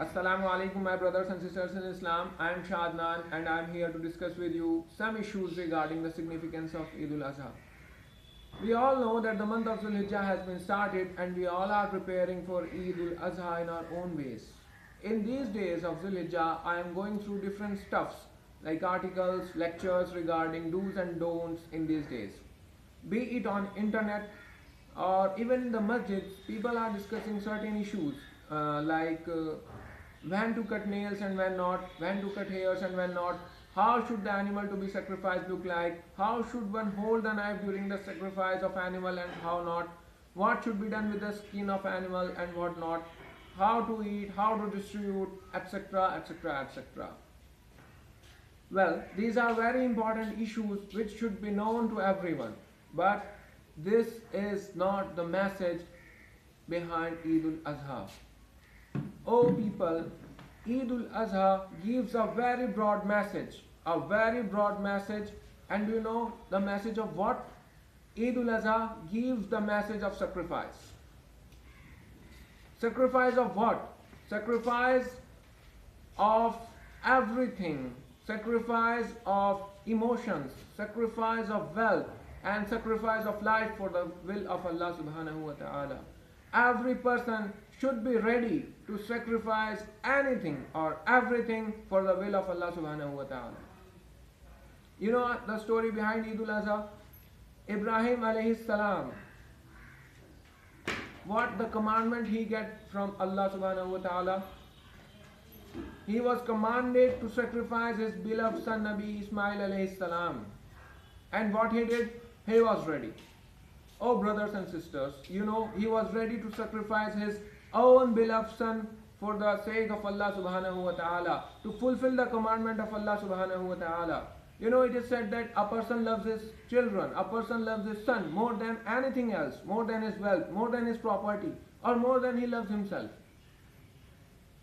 Assalamu alaikum, my brothers and sisters in Islam. I am Shah Adnan and I am here to discuss with you some issues regarding the significance of Eid Al Adha. We all know that the month of Dhul Hijjah has been started and we all are preparing for Eid Al Adha in our own ways. In these days of Dhul Hijjah, I am going through different stuffs like articles, lectures regarding do's and don'ts in these days. Be it on internet or even in the masjids, people are discussing certain issues like when to cut nails and when not, when to cut hairs and when not, how should the animal to be sacrificed look like, how should one hold the knife during the sacrifice of animal and how not, what should be done with the skin of animal and what not, how to eat, how to distribute, etc., etc., etc. Well, these are very important issues which should be known to everyone, but this is not the message behind Eid Al Adha. Oh people, Eid Al Adha gives a very broad message, and do you know the message of what? Eid Al Adha gives the message of sacrifice. Sacrifice of what? Sacrifice of everything, sacrifice of emotions, sacrifice of wealth, and sacrifice of life for the will of Allah subhanahu wa ta'ala. Every person should be ready to sacrifice anything or everything for the will of Allah subhanahu wa ta'ala. You know the story behind Eid Al Adha? Ibrahim alayhi salam, what the commandment he get from Allah subhanahu wa ta'ala? He was commanded to sacrifice his beloved son Nabi Ismail alayhi salam. And what he did? He was ready. Oh brothers and sisters, you know, he was ready to sacrifice his own beloved son for the sake of Allah subhanahu wa ta'ala, to fulfill the commandment of Allah subhanahu wa ta'ala. You know, it is said that a person loves his children, a person loves his son more than anything else, more than his wealth, more than his property, or more than he loves himself.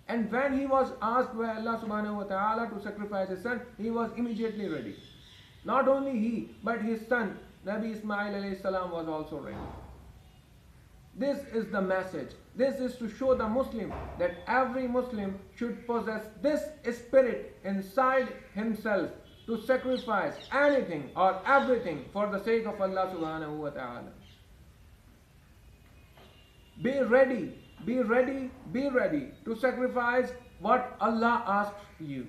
And when he was asked by Allah subhanahu wa ta'ala to sacrifice his son, he was immediately ready. Not only he, but his son Nabi Ismail alayhi salam was also ready. This is the message. This is to show the Muslim that every Muslim should possess this spirit inside himself to sacrifice anything or everything for the sake of Allah subhanahu wa ta'ala. Be ready, be ready, be ready to sacrifice what Allah asks you.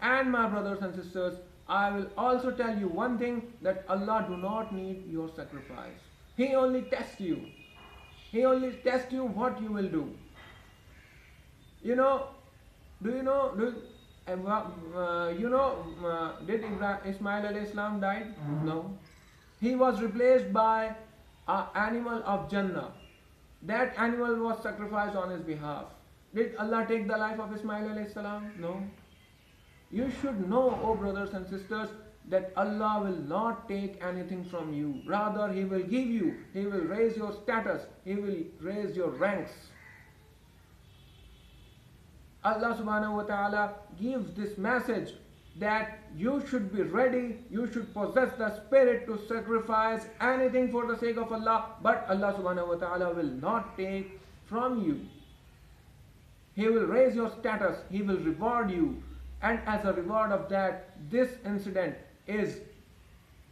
And my brothers and sisters, I will also tell you one thing, that Allah do not need your sacrifice. He only tests you. He only tests you what you will do. You know, do you know, did Ismail alayhi salam died? No. He was replaced by an animal of Jannah. That animal was sacrificed on his behalf. Did Allah take the life of Ismail alayhi salam? No. You should know, oh brothers and sisters, that Allah will not take anything from you. Rather, He will give you, He will raise your status, He will raise your ranks. Allah subhanahu wa ta'ala gives this message that you should be ready, you should possess the spirit to sacrifice anything for the sake of Allah, but Allah subhanahu wa ta'ala will not take from you. He will raise your status, He will reward you. And as a reward of that, this incident is,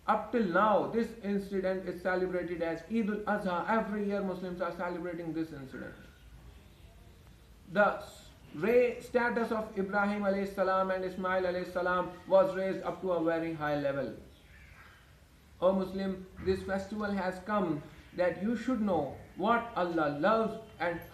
up till now, this incident is celebrated as Eid Al Adha. Every year Muslims are celebrating this incident. The status of Ibrahim alayhi salam and Ismail alayhi salam was raised up to a very high level. O Muslim, this festival has come that you should know what Allah loves and how